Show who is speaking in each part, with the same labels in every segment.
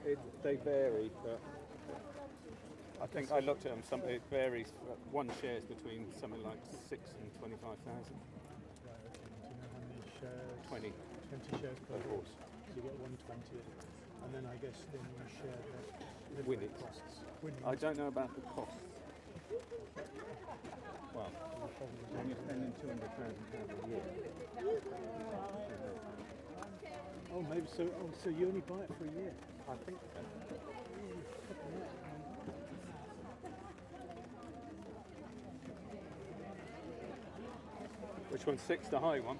Speaker 1: They vary, but I think I looked at them. It varies. One shares between something like 6 and 25,000.
Speaker 2: Right, okay. Do you know how many shares?
Speaker 1: 20.
Speaker 2: 20 shares per
Speaker 1: Per
Speaker 2: horse.
Speaker 1: horse.
Speaker 2: So you get 1/20, and then I guess then you share the
Speaker 1: Winnings.
Speaker 2: costs. Winnings.
Speaker 1: I don't know about the costs. Well, when you're spending £200,000 a year.
Speaker 2: Oh, maybe so. Oh, so you only buy it for a year?
Speaker 1: I think so. Which one's 6, the high one?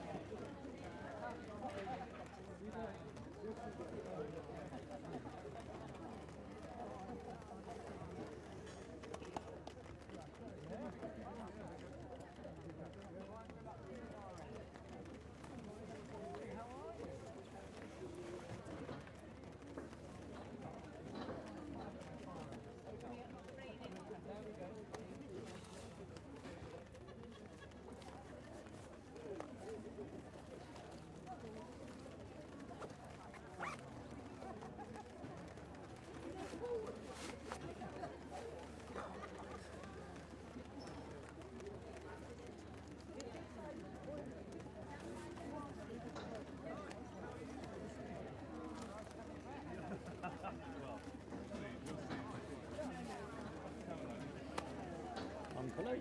Speaker 1: Uncle H.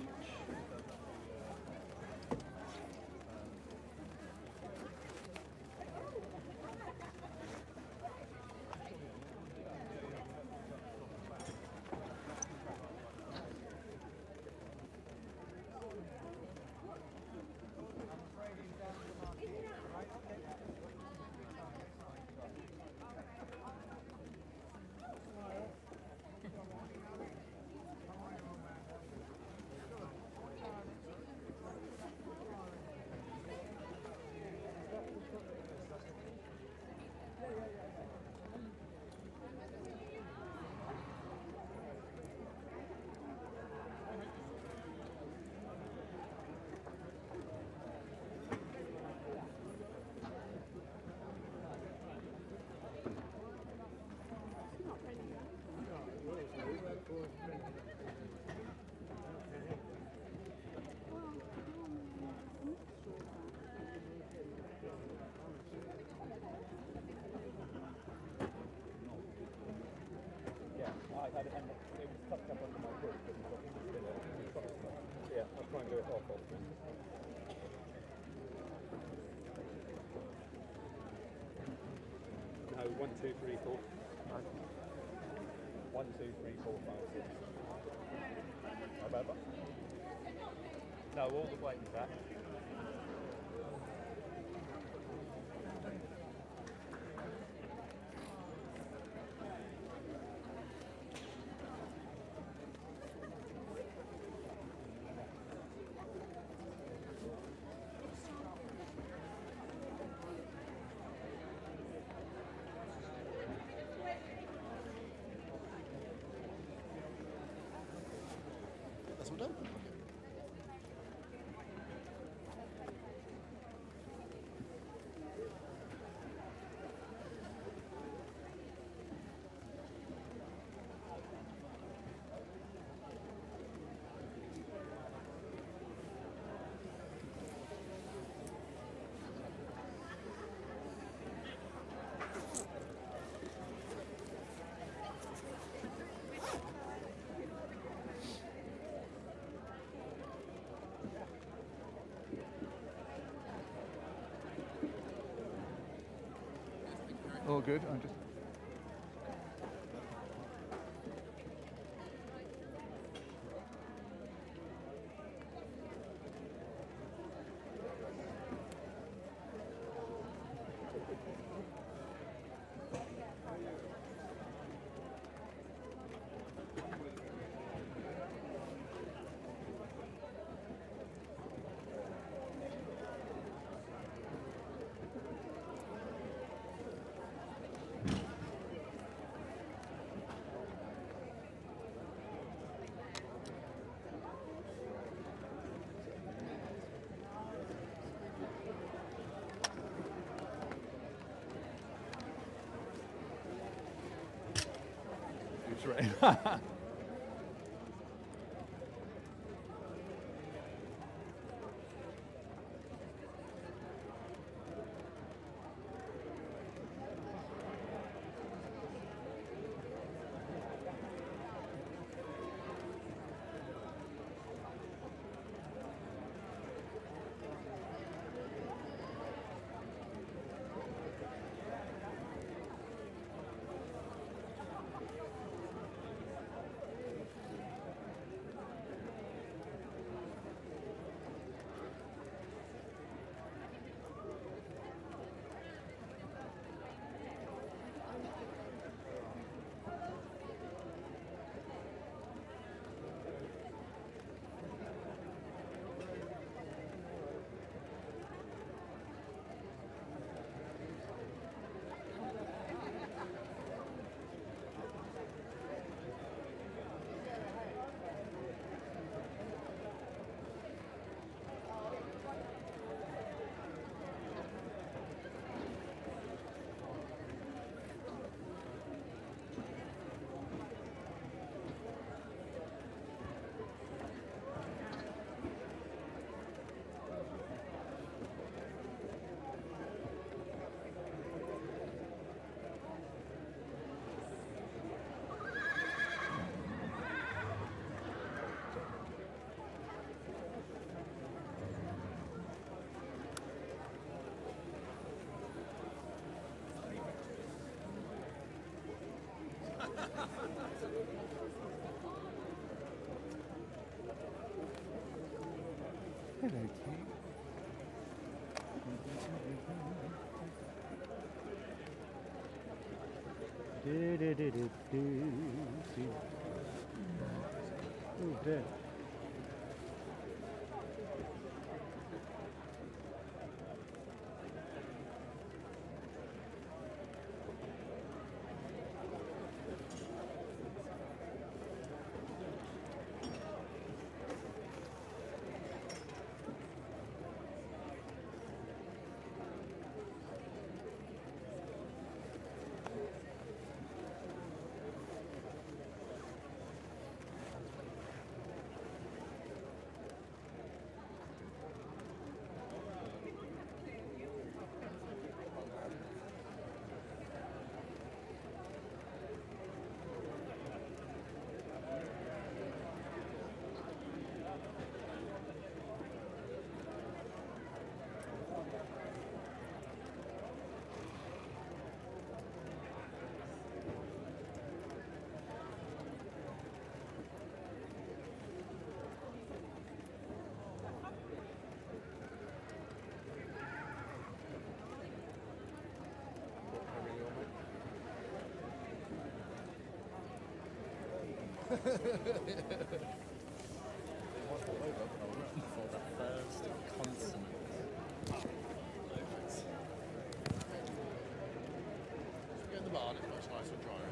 Speaker 1: I had it, and it was tucked up under my hood, but yeah, I'll try and do it off. No, 1, 2, 3, 4. 1, 2, 3, 4, 5, 6. Remember? No, all the way back.
Speaker 3: That's all done.
Speaker 4: All good. I'm just. terrain. Hello, King.
Speaker 2: Oh dear.
Speaker 3: For the first consonant. Get in the barn, it's much nicer and drier.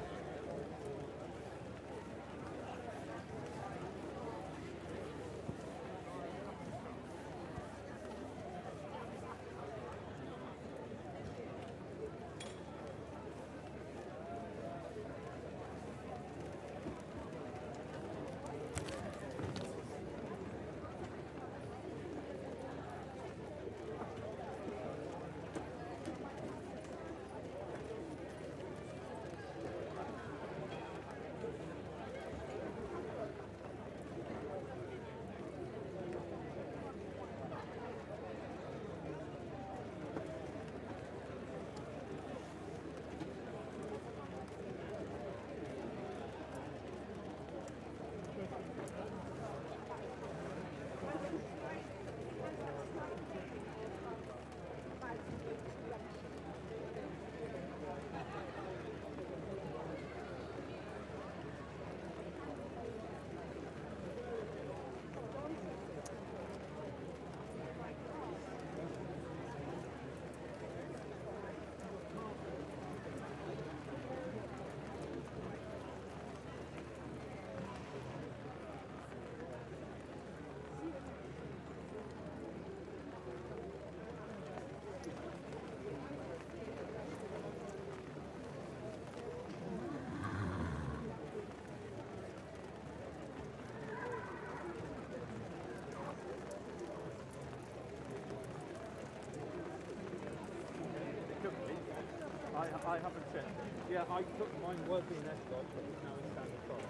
Speaker 1: I haven't checked. Yeah, I took mine was in S-Dot, but it's now in standard price.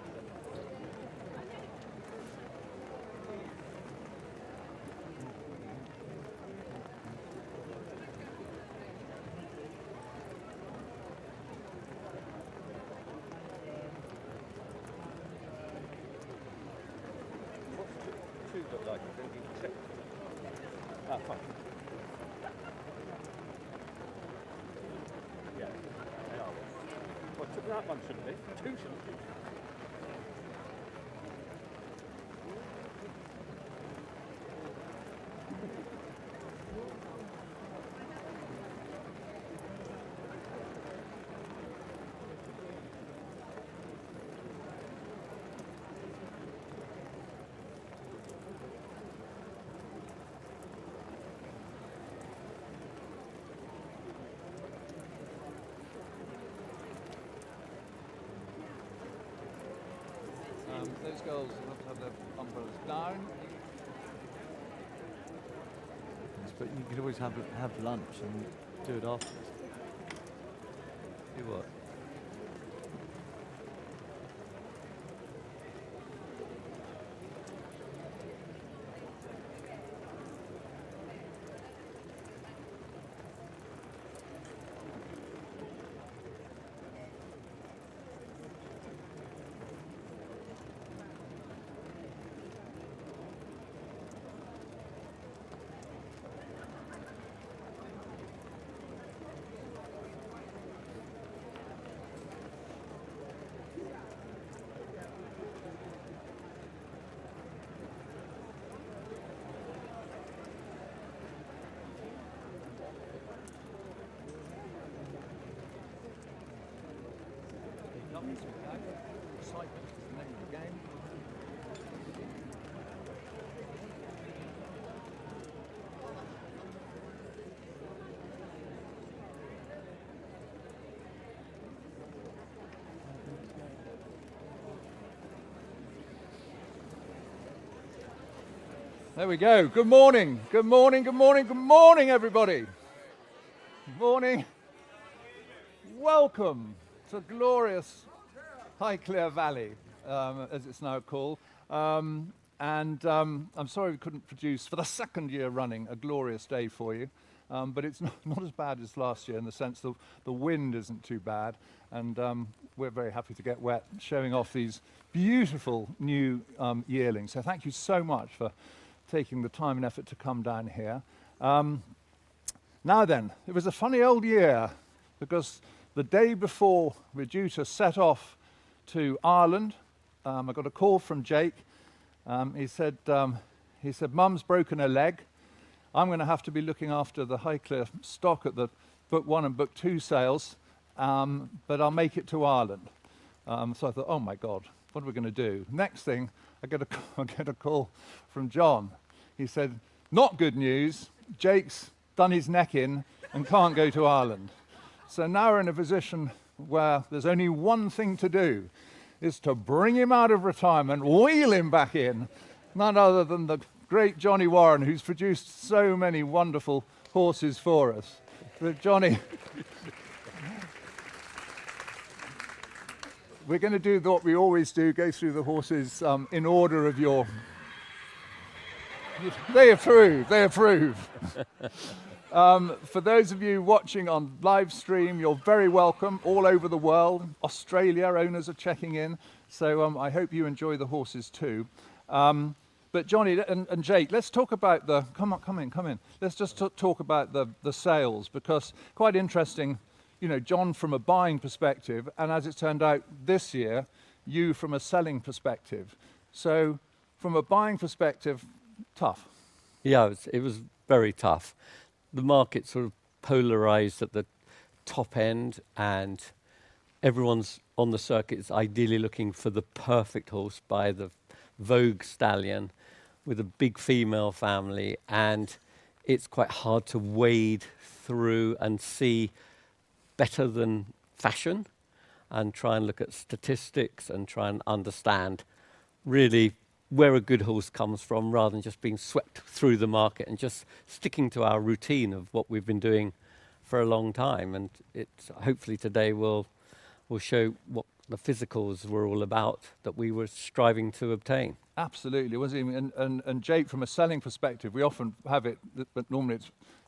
Speaker 1: What's two look like? I didn't even check. Ah, fine. Yeah, they are. Well, that one shouldn't be. Two shouldn't be.
Speaker 4: Those girls will have to have their umbrellas down.
Speaker 5: But you could always have lunch and do it afterwards. Do what?
Speaker 4: Excitement is the name of the game. There we go. Good morning. Good morning. Good morning. Good morning, everybody. Good morning. Welcome to glorious Highclere Valley, as it's now called. I'm sorry we couldn't produce, for the second year running, a glorious day for you. But it's not as bad as last year in the sense that the wind isn't too bad. And we're very happy to get wet, showing off these beautiful new yearlings. So thank you so much for taking the time and effort to come down here. Now then, it was a funny old year because the day before we're due to set off to Ireland, I got a call from Jake. He said, Mum's broken her leg. I'm going to have to be looking after the Highclere stock at the Book 1 and Book 2 sales, but I'll make it to Ireland. So I thought, oh my God, what are we going to do? Next thing, I get a call from John. He said, not good news. Jake's done his neck in and can't go to Ireland. So now we're in a position where there's only one thing to do, is to bring him out of retirement, wheel him back in, none other than the great Johnny Warren, who's produced so many wonderful horses for us. So Johnny, we're going to do what we always do, go through the horses in order of your... They approve. For those of you watching on live stream, you're very welcome all over the world. Australia owners are checking in, so I hope you enjoy the horses too. But Johnny and Jake, let's talk about the... Come in. Let's just talk about the sales, because quite interesting, you know, John from a buying perspective, and as it turned out this year, you from a selling perspective. So from a buying perspective, tough.
Speaker 5: Yeah, it was very tough. The market sort of polarized at the top end, and everyone's on the circuit is ideally looking for the perfect horse by the Vogue stallion with a big female family, and it's quite hard to wade through and see better than fashion and try and look at statistics and try and understand really where a good horse comes from, rather than just being swept through the market and just sticking to our routine of what we've been doing for a long time, and it's hopefully today will show what the physicals were all about that we were striving to obtain.
Speaker 4: Absolutely, wasn't it? And Jake, from a selling perspective, we often have it, but normally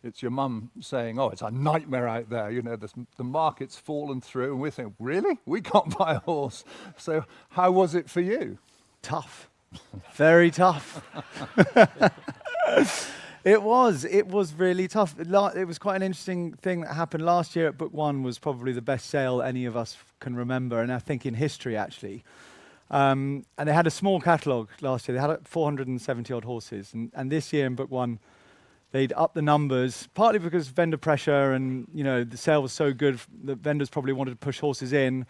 Speaker 4: it's your mum saying, "Oh, it's a nightmare out there. You know, the market's fallen through," and we're saying, "Really? We can't buy a horse." So, how was it for you?
Speaker 6: Tough, very tough. It was really tough. It was quite an interesting thing that happened last year at Book One. Was probably the best sale any of us can remember, and I think in history actually. And they had a small catalogue last year. They had 470 odd horses, and this year in Book One, they'd up the numbers, partly because vendor pressure, and the sale was so good that vendors probably wanted to push horses in.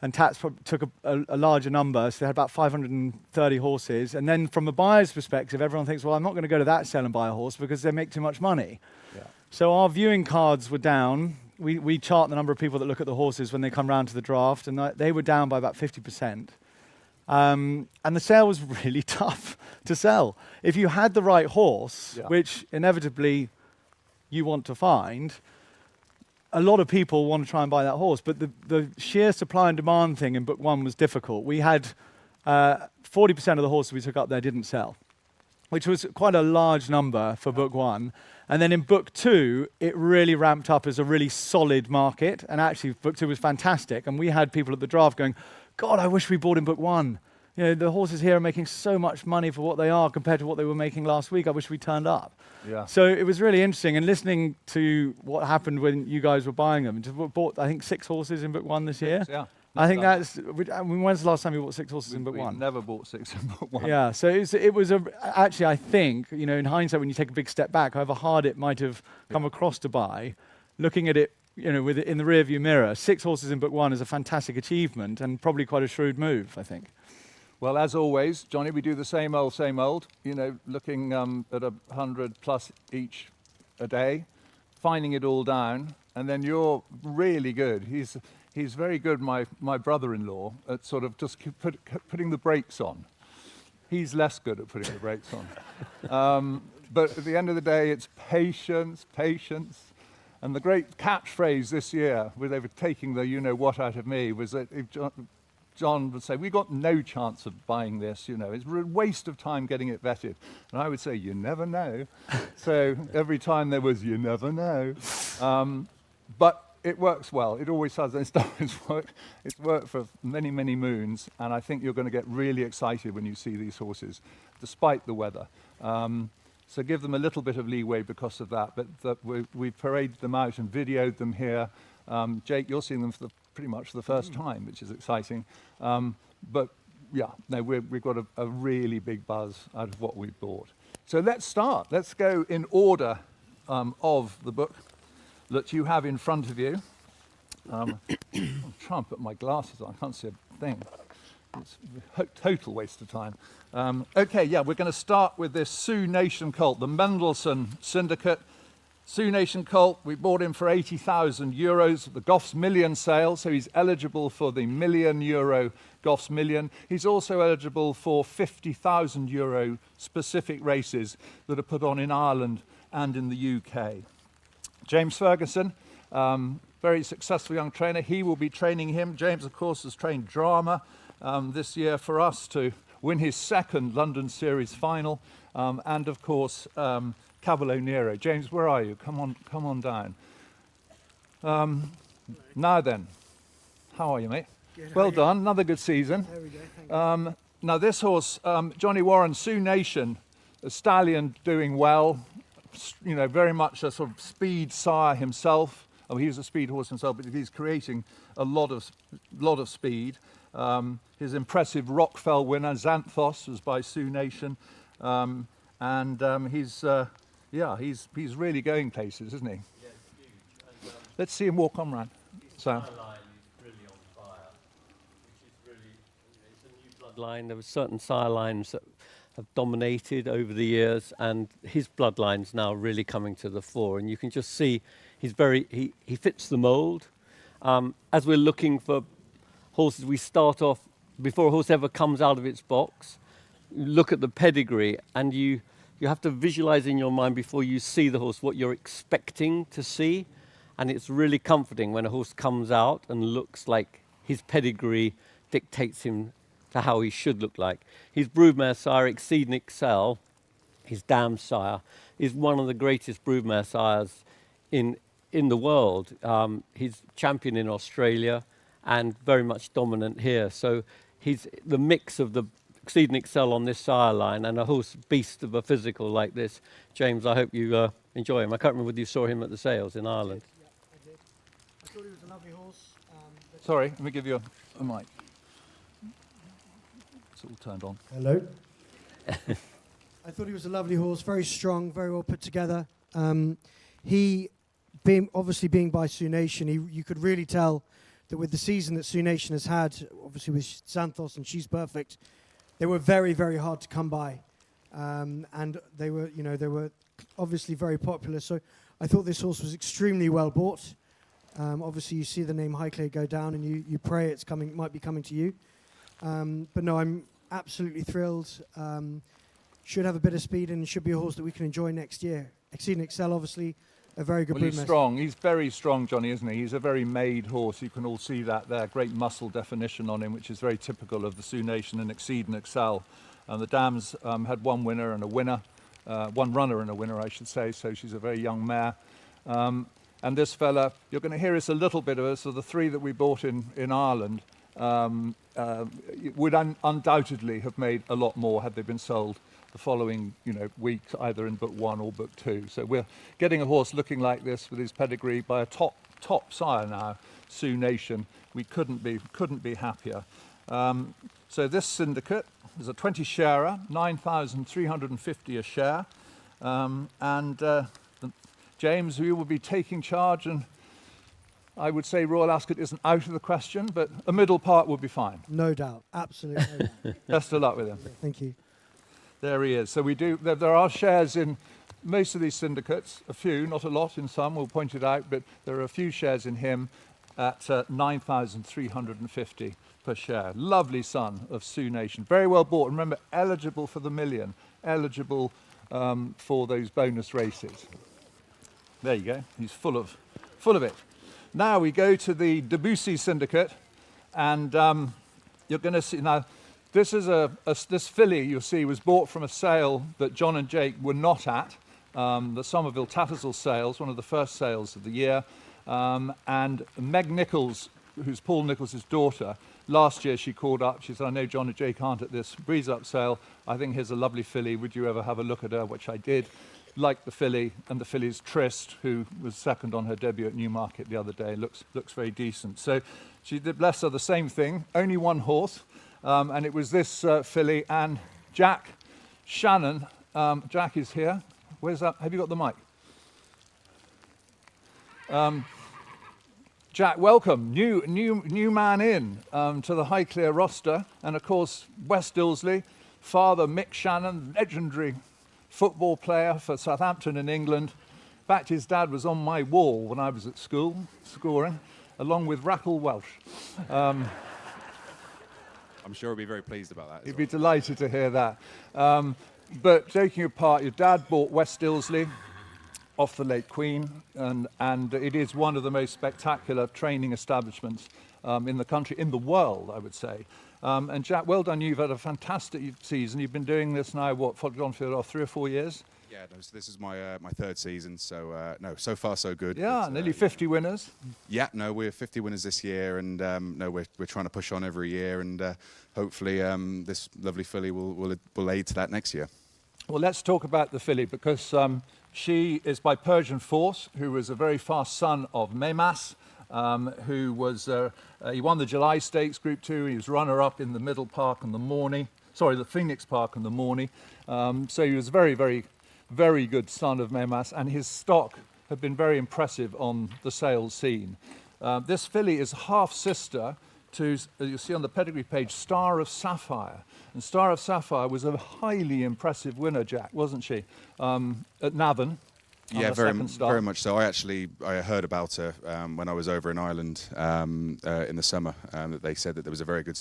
Speaker 6: And Tats took a larger number, so they had about 530 horses. And then from a buyer's perspective, everyone thinks, well, I'm not going to go to that sale and buy a horse because they make too much money. Yeah. So our viewing cards were down. We chart the number of people that look at the horses when they come round to the draft, and they were down by about 50%. And the sale was really tough to sell. If you had the right horse, which inevitably you want to find, a lot of people want to try and buy that horse, but the sheer supply and demand thing in Book One was difficult. We had 40% of the horses we took up there didn't sell, which was quite a large number for Book One. And then in Book Two, it really ramped up as a really solid market. And actually, Book Two was fantastic. And we had people at the draft going, "God, I wish we bought in Book One. The horses here are making so much money for what they are compared to what they were making last week. I wish we turned up." Yeah. So it was really interesting, and listening to what happened when you guys were buying them. We bought, I think, 6 horses in Book One this year. Yeah. I think when's the last time you bought 6 horses in Book One?
Speaker 4: Never bought 6 in Book One.
Speaker 6: Yeah, so it was actually, I think, in hindsight, when you take a big step back, however hard it might have come across to buy, looking at it, with it in the rearview mirror, 6 horses in Book One is a fantastic achievement and probably quite a shrewd move, I think.
Speaker 4: Well, as always, Johnny, we do the same old, looking at 100 plus each a day, finding it all down, and then you're really good. He's very good, my brother-in-law, at sort of just putting the brakes on. He's less good at putting the brakes on. But at the end of the day, it's patience, patience. And the great catchphrase this year, where they were taking the you-know-what out of me, was that if John would say, "We got no chance of buying this, it's a waste of time getting it vetted." And I would say, "You never know." So every time there was, "You never know." But it works well. It always has. It's worked for many, many moons. And I think you're going to get really excited when you see these horses, despite the weather. So give them a little bit of leeway because of that. But we've paraded them out and videoed them here. Jake, you're seeing them pretty much for the first time, which is exciting. But yeah, no, we've got a really big buzz out of what we've bought. So let's start. Let's go in order of the book that you have in front of you. I'm trying to put my glasses on. I can't see a thing. It's a total waste of time. Okay, yeah, we're going to start with this Sioux Nation colt, the Mendelssohn Syndicate. Sioux Nation colt, we bought him for €80,000 at the Goffs Million sale, so he's eligible for the €1,000,000 Goffs Million. He's also eligible for €50,000 specific races that are put on in Ireland and in the UK. James Ferguson, very successful young trainer. He will be training him. James, of course, has trained drama this year for us to win his second London Series final, and of course, Cavallo Nero. James, where are you? Come on down. Now then, how are you, mate?
Speaker 2: Good,
Speaker 4: well done, another good season.
Speaker 2: There we go, thank you.
Speaker 4: Now this horse, Johnny Warren, Sioux Nation, a stallion doing well, very much a sort of speed sire himself. Oh, he was a speed horse himself, but he's creating a lot of speed. His impressive Rockfell winner, Xanthos, was by Sioux Nation. He's really going places, isn't he?
Speaker 5: Yeah, huge. And,
Speaker 4: let's see him walk on round. So.
Speaker 5: Line is really on fire, which is really, it's a new bloodline. There were certain sire lines that have dominated over the years, and his bloodline's now really coming to the fore. And you can just see he fits the mould. As we're looking for horses, we start off, before a horse ever comes out of its box, you look at the pedigree, and you have to visualize in your mind before you see the horse what you're expecting to see. And it's really comforting when a horse comes out and looks like his pedigree dictates him to how he should look like. His broodmare sire, Exceed and Excel, his dam sire, is one of the greatest broodmare sires in the world. He's champion in Australia and very much dominant here. So he's the mix of the Exceed and Excel on this sire line and a horse beast of a physical like this. James, I hope you enjoy him. I can't remember whether you saw him at the sales in Ireland.
Speaker 2: Yeah, I did. I thought he was a lovely horse.
Speaker 4: Sorry, let me give you a mic. It's all turned on.
Speaker 2: Hello. I thought he was a lovely horse, very strong, very well put together. He, obviously being by Sioux Nation, you could really tell that with the season that Sioux Nation has had, obviously with Xanthos and She's Perfect, they were very, very hard to come by. And they were obviously very popular. So I thought this horse was extremely well bought. Obviously you see the name Highclere go down and you pray might be coming to you. But no, I'm absolutely thrilled. Should have a bit of speed and should be a horse that we can enjoy next year. Exceed and Excel, obviously, a very good
Speaker 4: Well, he's strong. He's very strong, Johnny, isn't he? He's a very made horse. You can all see that there. Great muscle definition on him, which is very typical of the Sioux Nation and Exceed and Excel. And the dams had one winner and a winner, one runner and a winner, I should say. So she's a very young mare. And this fella, you're going to hear us a little bit of us. So the three that we bought in Ireland would undoubtedly have made a lot more had they been sold the following, weeks, either in book 1 or book 2. So we're getting a horse looking like this with his pedigree by a top sire now, Sioux Nation. We couldn't be happier. So this syndicate is a 20 sharer, 9,350 a share, James, you will be taking charge, and I would say Royal Ascot isn't out of the question, but a middle part would be fine.
Speaker 2: No doubt, absolutely no doubt.
Speaker 4: Best of luck with him.
Speaker 2: Thank you.
Speaker 4: There he is. So there are shares in most of these syndicates, a few, not a lot in some, we'll point it out, but there are a few shares in him at 9,350 per share. Lovely son of Sioux Nation. Very well bought. Remember, eligible for the million, eligible for those bonus races. There you go. He's full of it. Now we go to the Debussy syndicate, and you're going to see now. This is this filly you'll see was bought from a sale that John and Jake were not at, the Somerville Tattersall sales, one of the first sales of the year, and Meg Nichols, who's Paul Nichols' daughter. Last year she called up. She said, "I know John and Jake aren't at this breeze up sale. I think here's a lovely filly. Would you ever have a look at her?" Which I did. Liked the filly, and the filly's Trist, who was second on her debut at Newmarket the other day, looks very decent. So she did, bless her, the same thing. Only one horse. And it was this filly and Jack Shannon. Jack is here. Where's that? Have you got the mic? Jack, welcome. New man in to the Highclere roster. And of course, West Ilsley, father Mick Shannon, legendary football player for Southampton in England. In fact, his dad was on my wall when I was at school, scoring, along with Rackle Welsh.
Speaker 7: I'm sure he'll be very pleased about that.
Speaker 4: He'd be delighted to hear that. But joking apart, your dad bought West Ilsley off the Lake Queen, and it is one of the most spectacular training establishments in the country, in the world, I would say. And Jack, well done. You've had a fantastic season. You've been doing this now, gone for 3 or 4 years?
Speaker 7: Yeah, no, so this is my my third season, so no, so far so good.
Speaker 4: Yeah,
Speaker 7: but,
Speaker 4: nearly 50 winners.
Speaker 7: Yeah, no, we're 50 winners this year, and no, we're trying to push on every year, and hopefully this lovely filly will aid to that next year.
Speaker 4: Well, let's talk about the filly, because she is by Persian Force, who was a very fast son of Memas, who was he won the July Stakes Group 2. He was runner-up in the Middle Park and the Phoenix Park and the Morney. So he was very, very, very good son of Memas, and his stock had been very impressive on the sales scene. This filly is half-sister to, as you see on the pedigree page, Star of Sapphire. And Star of Sapphire was a highly impressive winner, Jack, wasn't she, at Navan?
Speaker 7: Yeah, very much so. I heard about her when I was over in Ireland in the summer. That they said that there was a very good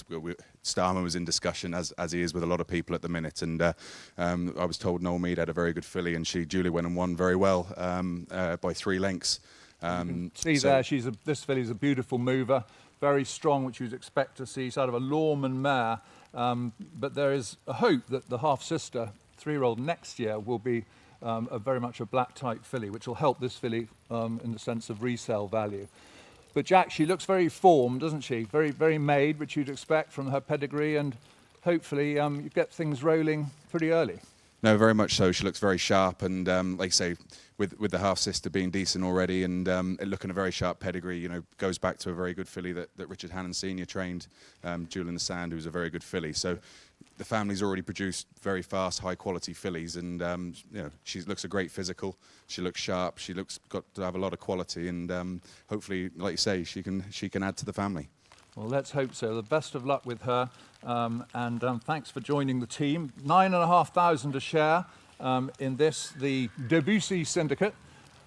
Speaker 7: Starman was in discussion, as he is with a lot of people at the minute. And I was told Noel Mead had a very good filly, and she duly went and won very well by 3 lengths.
Speaker 4: See there, this filly's a beautiful mover, very strong, which you'd expect to see. She's out of a Lorman mare, but there is a hope that the half-sister, 3-year-old next year, will be very much a black-type filly, which will help this filly in the sense of resale value. But Jack, she looks very formed, doesn't she? Very, very made, which you'd expect from her pedigree, and hopefully you get things rolling pretty early.
Speaker 7: No, very much so. She looks very sharp, and like I say, with the half-sister being decent already, and it looking a very sharp pedigree, goes back to a very good filly that Richard Hannon Sr. trained, Jewel in the Sand, who's a very good filly. So the family's already produced very fast, high-quality fillies, and she looks a great physical. She looks sharp. She looks got to have a lot of quality, and hopefully, like you say, she can add to the family.
Speaker 4: Well, let's hope so. The best of luck with her, and thanks for joining the team. 9,500 a share in this, the Debussy syndicate,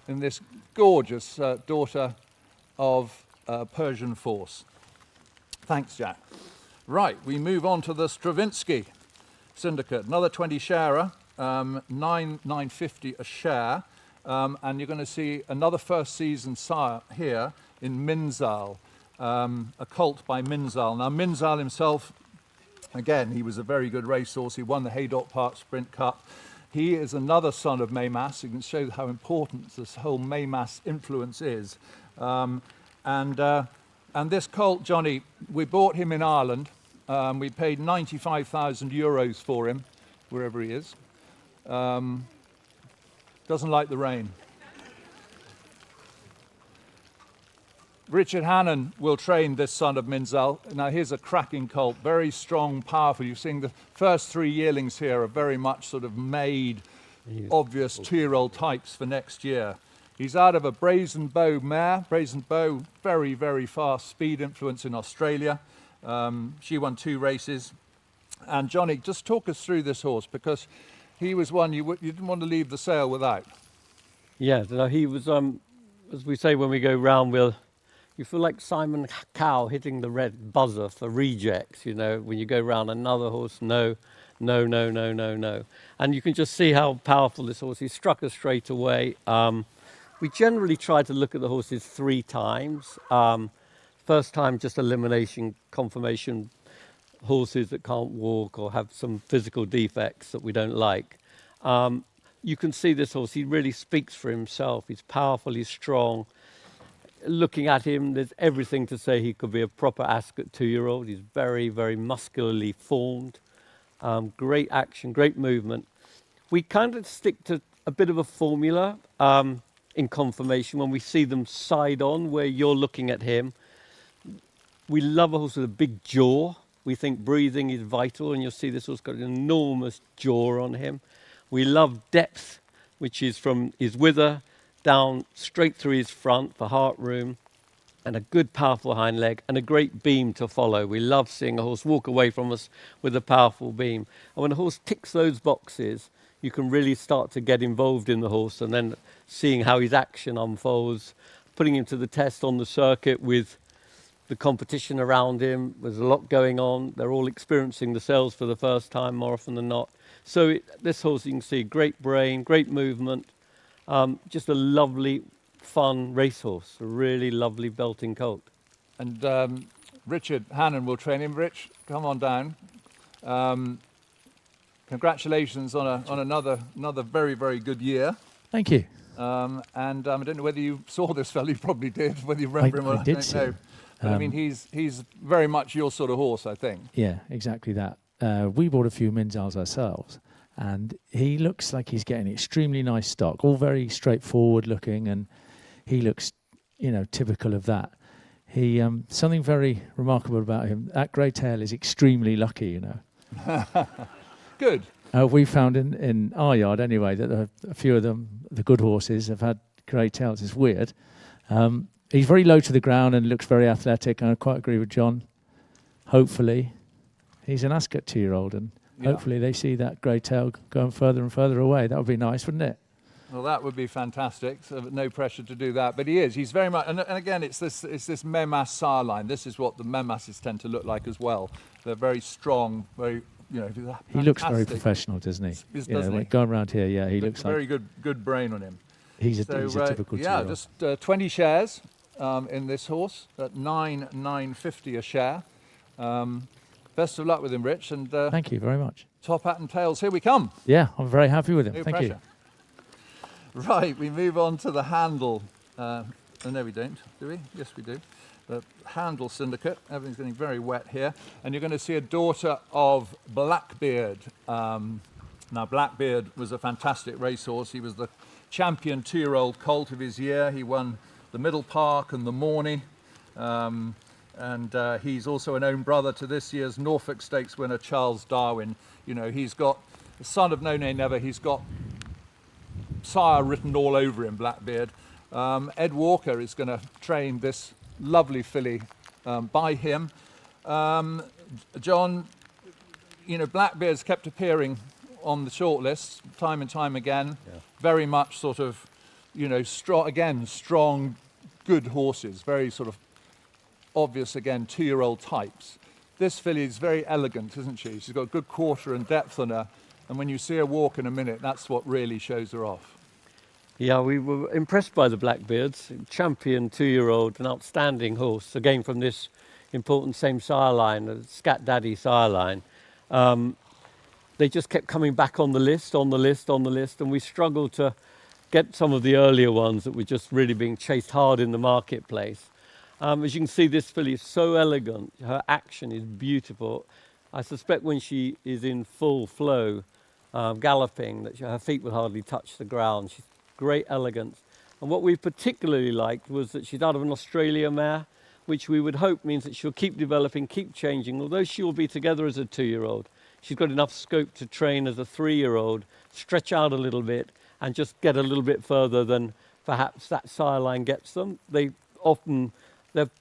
Speaker 4: in this gorgeous daughter of Persian force. Thanks, Jack. Right, we move on to the Stravinsky syndicate, another 20 sharer, 9,950 a share, and you're going to see another first season sire here in Minzal. A colt by Minzal. Now Minzal himself, again, he was a very good racehorse. He won the Haydock Park Sprint Cup. He is another son of Maymas. You can show how important this whole Maymas influence is. And this colt, Johnny, we bought him in Ireland. We paid 95,000 euros for him, wherever he is. Doesn't like the rain. Richard Hannon will train this son of Minzal. Now here's a cracking colt, very strong, powerful. You're seeing the first 3 yearlings here are very much sort of made, obvious 2-year-old types for next year. He's out of a Brazen Bow mare. Brazen Bow, very, very fast speed influence in Australia. She won 2 races. And Johnny, just talk us through this horse, because he was one you didn't want to leave the sale without.
Speaker 5: Yeah, no, he was, as we say when we go round, you feel like Simon Cowell hitting the red buzzer for rejects, when you go round another horse, no. And you can just see how powerful this horse is. He struck us straight away. We generally try to look at the horses 3 times. First time, just elimination, confirmation, horses that can't walk or have some physical defects that we don't like. You can see this horse, he really speaks for himself. He's powerful, he's strong. Looking at him, there's everything to say he could be a proper Ascot 2-year-old. He's very, very muscularly formed. Great action, great movement. We kind of stick to a bit of a formula in confirmation when we see them side on, where you're looking at him. We love a horse with a big jaw. We think breathing is vital, and you'll see this horse got an enormous jaw on him. We love depth, which is from his wither down straight through his front for heart room, and a good powerful hind leg and a great beam to follow. We love seeing a horse walk away from us with a powerful beam. And when a horse ticks those boxes, you can really start to get involved in the horse, and then seeing how his action unfolds, putting him to the test on the circuit with the competition around him. There's a lot going on. They're all experiencing the sales for the first time more often than not. So this horse, you can see, great brain, great movement, just a lovely, fun racehorse, a really lovely belting colt.
Speaker 4: And Richard Hannon will train him. Rich, come on down. Congratulations on another very, very good year.
Speaker 8: Thank you.
Speaker 4: And I don't know whether you saw this fellow. You probably did. Whether you remember him or
Speaker 8: I did see him.
Speaker 4: But I mean, he's very much your sort of horse, I think.
Speaker 8: Yeah, exactly that. We bought a few Minzals ourselves, and he looks like he's getting extremely nice stock, all very straightforward looking, and he looks, typical of that. He something very remarkable about him. That grey tail is extremely lucky,
Speaker 4: Good.
Speaker 8: We found in our yard anyway that a few of them, the good horses, have had grey tails. It's weird. He's very low to the ground and looks very athletic, and I quite agree with John. Hopefully, he's an Ascot 2-year-old, and hopefully they see that grey tail going further and further away. That would be nice, wouldn't it?
Speaker 4: Well, that would be fantastic. So no pressure to do that, but he is. He's very much, and again, it's this Memas sire line. This is what the Memases tend to look like as well. They're very strong, very.
Speaker 8: He looks very professional, doesn't he?
Speaker 4: Doesn't he?
Speaker 8: Going around here, he looks
Speaker 4: very good brain on him.
Speaker 8: he's a typical
Speaker 4: yeah,
Speaker 8: two-year-old.
Speaker 4: just 20 shares in this horse at 9,950 a share. Best of luck with him, Rich, and
Speaker 8: Thank you very much.
Speaker 4: top hat and tails, here we come.
Speaker 8: Yeah, I'm very happy with him.
Speaker 4: No
Speaker 8: Thank
Speaker 4: pressure.
Speaker 8: you.
Speaker 4: Right, we move on to the Handel. No, we don't, do we? Yes, we do. The Handel syndicate. Everything's getting very wet here. And you're going to see a daughter of Blackbeard. Now, Blackbeard was a fantastic racehorse. He was the champion 2-year-old colt of his year. He won the Middle Park and the Morney. And he's also an own brother to this year's Norfolk Stakes winner, Charles Darwin. You know, he's got the son of No Nay Never. He's got sire written all over him, Blackbeard. Ed Walker is going to train this lovely filly by him. John, you know, Blackbeard's kept appearing on the shortlist time and time again. Yeah. Very much sort of, you know, strong, good horses. Very sort of obvious, again, 2-year-old types. This filly is very elegant, isn't she? She's got good quarter and depth on her. And when you see her walk in a minute, that's what really shows her off.
Speaker 5: Yeah, we were impressed by the Blackbeards. Champion 2-year-old, an outstanding horse, again from this important same sire line, the Scat Daddy sire line. They just kept coming back on the list, and we struggled to get some of the earlier ones that were just really being chased hard in the marketplace. As you can see, this filly is so elegant. Her action is beautiful. I suspect when she is in full flow, galloping, that her feet will hardly touch the ground. She's great elegance. And what we particularly liked was that she's out of an Australia mare, which we would hope means that she'll keep developing, keep changing. Although she will be together as a 2-year-old, she's got enough scope to train as a 3-year-old, stretch out a little bit, and just get a little bit further than perhaps that sire line gets them. They're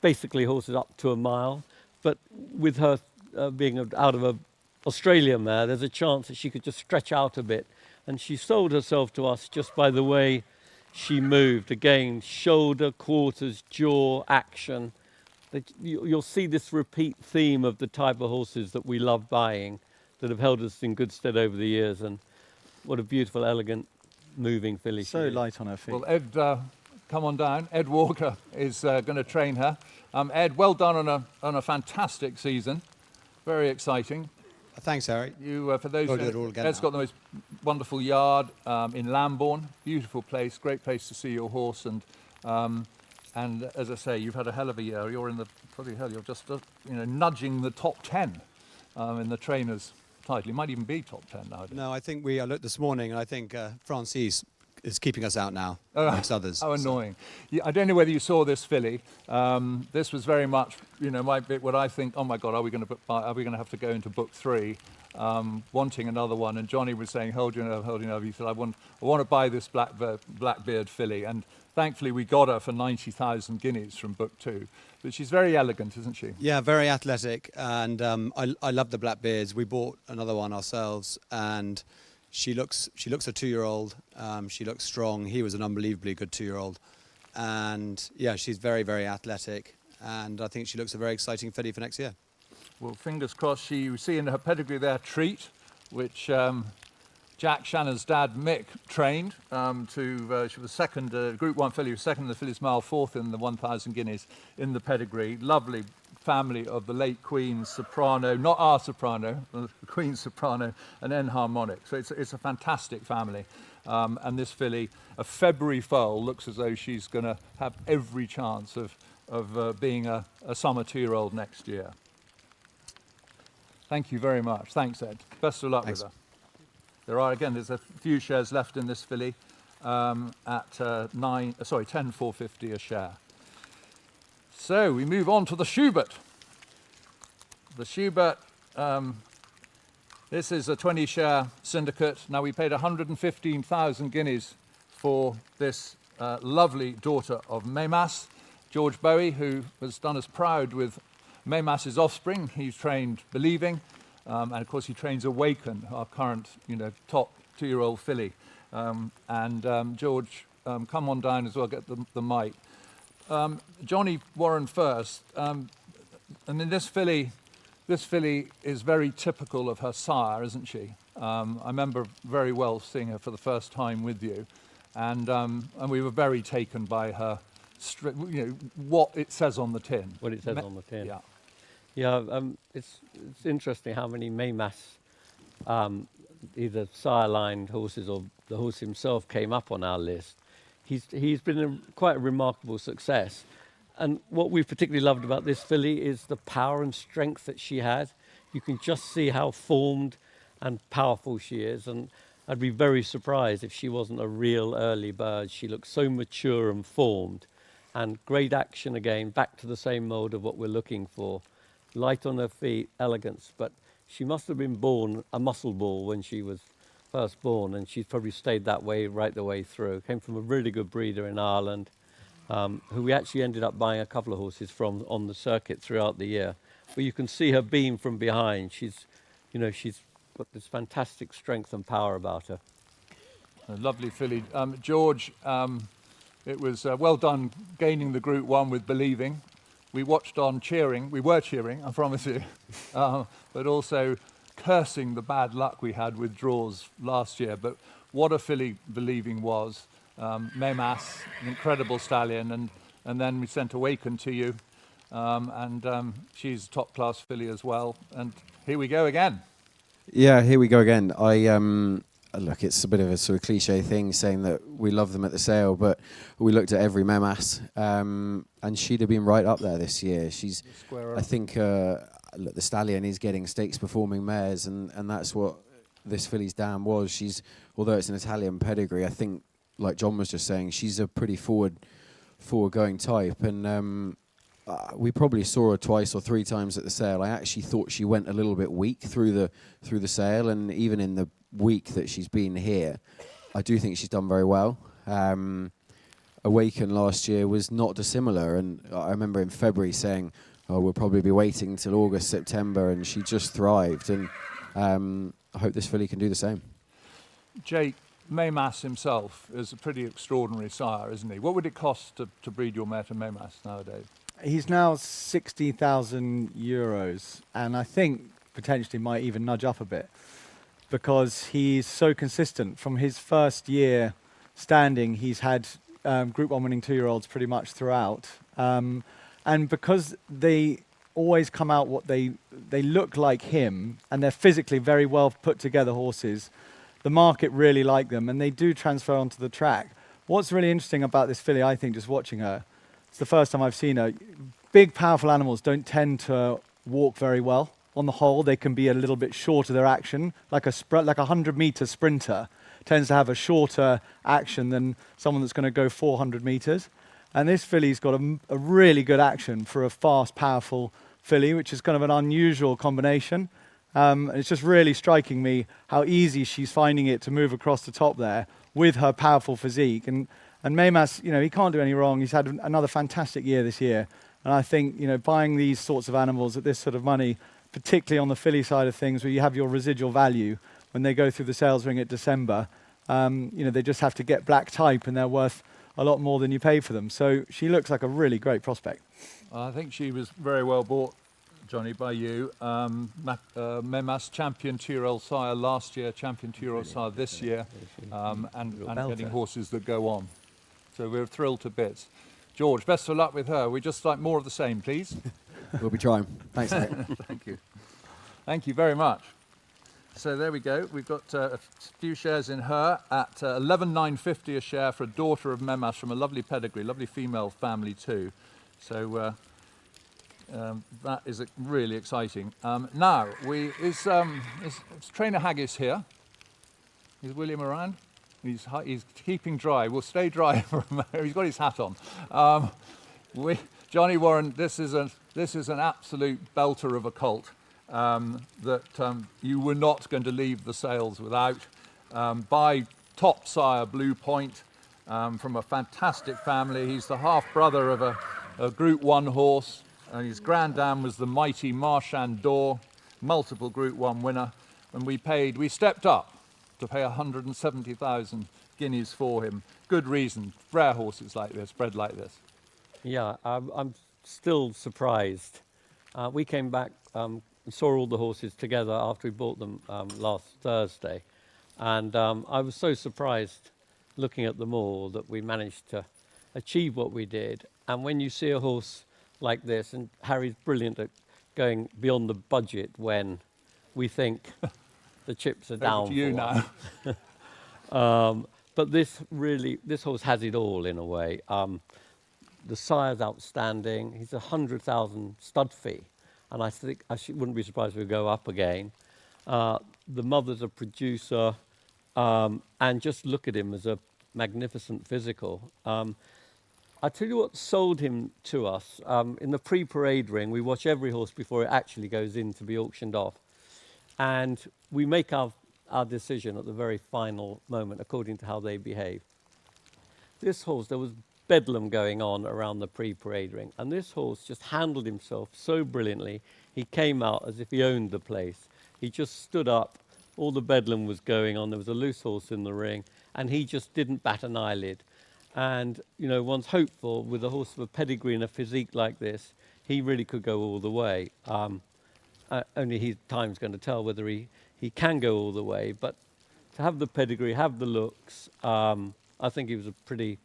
Speaker 5: basically horses up to a mile, but with her being out of an Australia mare, there's a chance that she could just stretch out a bit. And she sold herself to us just by the way she moved. Again, shoulder, quarters, jaw, action. You'll see this repeat theme of the type of horses that we love buying, that have held us in good stead over the years. And what a beautiful, elegant, moving filly.
Speaker 6: So light on her feet.
Speaker 4: Well, Ed, come on down. Ed Walker is going to train her. Ed, well done on a fantastic season. Very exciting.
Speaker 9: Thanks, Harry.
Speaker 4: You, for those, Ed's got the most wonderful yard in Lambourne. Beautiful place, great place to see your horse. And as I say, you've had a hell of a year. You're in the you're just nudging the top 10 in the trainers' title. You might even be top 10 nowadays.
Speaker 9: No, I think I looked this morning, and I think Francis is keeping us out now, amongst others.
Speaker 4: How annoying. Yeah, I don't know whether you saw this filly. This was very much, my bit, what I think, oh my God, are we going to have to go into book 3, wanting another one? And Johnny was saying, hold your nerve. He said, I want to buy this Blackbeard filly. And thankfully we got her for 90,000 guineas from book 2. But she's very elegant, isn't she?
Speaker 9: Yeah, very athletic. And I love the Blackbeards. We bought another one ourselves, and she looks a 2-year-old. She looks strong. He was an unbelievably good 2-year-old. And yeah, she's very, very athletic. And I think she looks a very exciting filly for next year.
Speaker 4: Well, fingers crossed. You see in her pedigree there, Treat, which Jack Shannon's dad, Mick, trained she was second, Group 1 filly, was second in the Fillies Mile, 4th in the 1,000 guineas in the pedigree. Lovely family of the late Queen's soprano, not our soprano, the Queen's soprano, and enharmonic. So it's a fantastic family. And this filly, a February foal, looks as though she's going to have every chance of being a summer 2-year-old next year. Thank you very much. Thanks, Ed. Best of luck with her. There's a few shares left in this filly at 10,450 a share. So we move on to the Schubert. The Schubert, this is a 20-share syndicate. Now, we paid 115,000 guineas for this lovely daughter of Maymas, George Bowie, who has done us proud with Maymas's offspring. He's trained Believing, and of course he trains Awaken, our current, top 2-year-old filly. George, come on down as well, get the mic. Johnny Warren first. This filly is very typical of her sire, isn't she? I remember very well seeing her for the first time with you. and we were very taken by her, what it says on the tin.
Speaker 5: What it says on the tin.
Speaker 4: Yeah.
Speaker 5: Yeah, it's interesting how many Maymas, either sire-line horses or the horse himself came up on our list. He's been quite a remarkable success. And what we particularly loved about this filly is the power and strength that she had. You can just see how formed and powerful she is. And I'd be very surprised if she wasn't a real early bird. She looks so mature and formed. And great action again, back to the same mode of what we're looking for. Light on her feet, elegance. But she must have been born a muscle ball when she was first born, and she's probably stayed that way right the way through. Came from a really good breeder in Ireland, who we actually ended up buying a couple of horses from on the circuit throughout the year. But you can see her beam from behind. She's got this fantastic strength and power about her.
Speaker 4: A lovely filly. George, it was well done gaining the Group 1 with Believing. We watched on cheering. We were cheering, I promise you. But also cursing the bad luck we had with draws last year. But what a filly Believing was. Maymas, an incredible stallion. And then we sent Awaken to you. And she's a top-class filly as well. And here we go again.
Speaker 10: Yeah, here we go again. Look, it's a bit of a sort of cliche thing saying that we love them at the sale, but we looked at every Maymas, and she'd have been right up there this year. She's, I think, look, the stallion is getting stakes performing mares, and that's what this filly's dam was. She's, although it's an Italian pedigree, I think, like John was just saying, she's a pretty forward going type, and we probably saw her twice or three times at the sale. I actually thought she went a little bit weak through the sale, and even in the week that she's been here, I do think she's done very well. Awaken last year was not dissimilar, and I remember in February saying, "Oh, we'll probably be waiting until August, September," and she just thrived. And I hope this filly can do the same.
Speaker 4: Jake, Maymas himself is a pretty extraordinary sire, isn't he? What would it cost to breed your mare to Maymas nowadays?
Speaker 6: He's now 60,000 euros, and I think potentially might even nudge up a bit, because he's so consistent. From his first year standing, he's had Group 1 winning 2-year-olds pretty much throughout. And because they always come out what they look like him, and they're physically very well put together horses, the market really like them, and they do transfer onto the track. What's really interesting about this filly, I think, just watching her, it's the first time I've seen her, big, powerful animals don't tend to walk very well. On the whole, they can be a little bit shorter their action, like a 100-meter sprinter tends to have a shorter action than someone that's going to go 400 meters. And this filly's got a really good action for a fast, powerful filly, which is kind of an unusual combination. It's just really striking me how easy she's finding it to move across the top there with her powerful physique. And Maymas, he can't do any wrong. He's had another fantastic year this year. And I think, buying these sorts of animals at this sort of money, particularly on the filly side of things, where you have your residual value, when they go through the sales ring at December, they just have to get black type, and they're worth a lot more than you pay for them. So she looks like a really great prospect.
Speaker 4: I think she was very well bought, Johnny, by you. Maymas champion 2-year-old sire last year, champion 2-year-old sire this year, and getting horses that go on. So we're thrilled to bits. George, best of luck with her. We just like more of the same, please.
Speaker 10: We'll be trying. Thanks, Nick.
Speaker 4: Thank you. Thank you very much. So there we go. We've got a few shares in her at 11,950 a share for a daughter of Maymas from a lovely pedigree, lovely female family too. So that is really exciting. Now, is Trainer Haggis here? Is William around? He's keeping dry. We'll stay dry for a moment. He's got his hat on. Johnny Warren, this is an absolute belter of a colt that you were not going to leave the sales without. By top sire Blue Point, from a fantastic family. He's the half brother of a Group 1 horse, and his granddam was the mighty Marchand d'Or, multiple Group 1 winner. And we stepped up to pay 170,000 guineas for him. Good reason. Rare horses like this, bred like this.
Speaker 5: Yeah, I'm still surprised. We came back and saw all the horses together after we bought them last Thursday. And I was so surprised looking at them all, that we managed to achieve what we did. And when you see a horse like this, and Harry's brilliant at going beyond the budget when we think the chips are down
Speaker 4: to you
Speaker 5: for
Speaker 4: now.
Speaker 5: but this horse has it all in a way. The sire's outstanding. He's 100,000 stud fee, and I think wouldn't be surprised if we go up again. The mother's a producer, and just look at him as a magnificent physical. I tell you what sold him to us. In the pre-parade ring, we watch every horse before it actually goes in to be auctioned off, and we make our decision at the very final moment according to how they behave. This horse, there was bedlam going on around the pre-parade ring, and this horse just handled himself so brilliantly. He came out as if he owned the place. He just stood up, all the bedlam was going on, there was a loose horse in the ring, and he just didn't bat an eyelid. And, you know, one's hopeful with a horse of a pedigree and a physique like this, he really could go all the way. Only time's going to tell whether he can go all the way, but to have the pedigree, have the looks, I think he was a pretty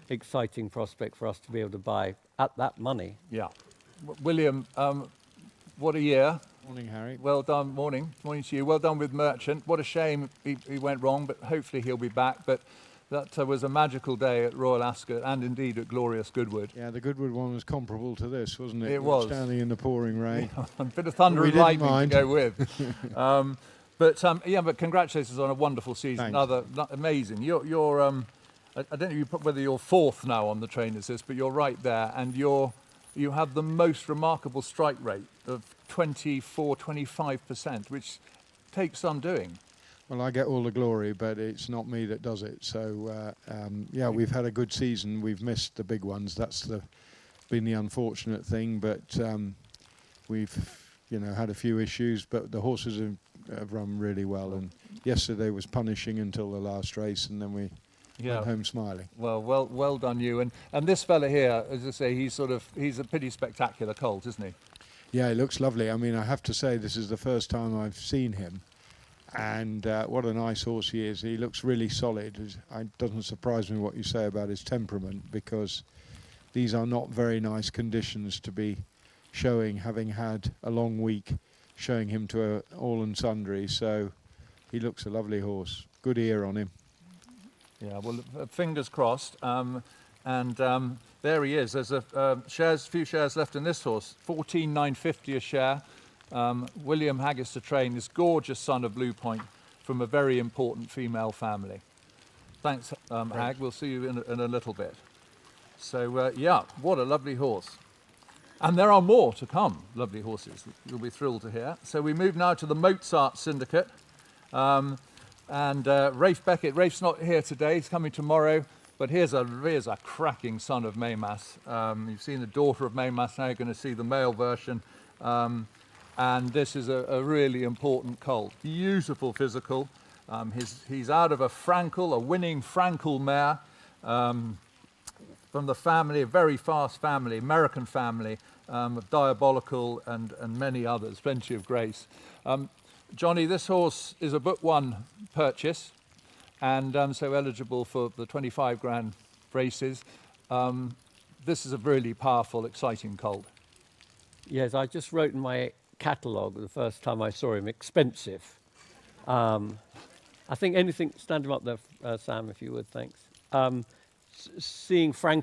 Speaker 5: exciting prospect for us to be able to buy at that money.
Speaker 4: Yeah. William, what a year.
Speaker 11: Morning, Harry.
Speaker 4: Well done. Morning to you. Well done with Merchant. What a shame he went wrong, but hopefully he'll be back. But that was a magical day at Royal Ascot and indeed at glorious Goodwood.
Speaker 11: Yeah, the Goodwood one was comparable to this, wasn't it?
Speaker 4: It was.
Speaker 11: Standing in the pouring rain.
Speaker 4: Yeah, a bit of thunder and lightning to go with. But congratulations on a wonderful season.
Speaker 11: Thanks.
Speaker 4: Amazing. You're I don't know whether you're fourth now on the trainers list, but you're right there, and you have the most remarkable strike rate of 25%, which takes some doing.
Speaker 11: Well, I get all the glory, but it's not me that does it. So, we've had a good season. We've missed the big ones. That's been the unfortunate thing. But we've, had a few issues. But the horses have run really well. And yesterday was punishing until the last race, and then we went home smiling.
Speaker 4: Well done you. And this fella here, as I say, he's a pretty spectacular colt, isn't he?
Speaker 11: Yeah, he looks lovely. I mean, I have to say, this is the first time I've seen him. And what a nice horse he is. He looks really solid. It doesn't surprise me what you say about his temperament, because these are not very nice conditions to be showing, having had a long week, showing him to all and sundry. So he looks a lovely horse. Good ear on him.
Speaker 4: Yeah, well, fingers crossed. There he is. There's a few shares left in this horse. 14,950 a share. William Haggis to train, this gorgeous son of Blue Point from a very important female family. Thanks, Hag. We'll see you in a little bit. So, what a lovely horse. And there are more to come, lovely horses. You'll be thrilled to hear. So we move now to the Mozart syndicate. Rafe Beckett. Rafe's not here today. He's coming tomorrow. But here's a cracking son of Maymas. You've seen the daughter of Maymas. Now you're going to see the male version. And this is a really important colt. Beautiful physical. He's out of a winning Frankel mare from the family, a very fast family, American family, of Diabolical and many others, plenty of grace. Johnny, this horse is a Book 1 purchase and so eligible for the 25 grand races. This is a really powerful, exciting colt.
Speaker 5: Yes, I just wrote in my catalogue the first time I saw him, expensive. I think anything, stand him up there, Sam, if you would, thanks. Seeing Frank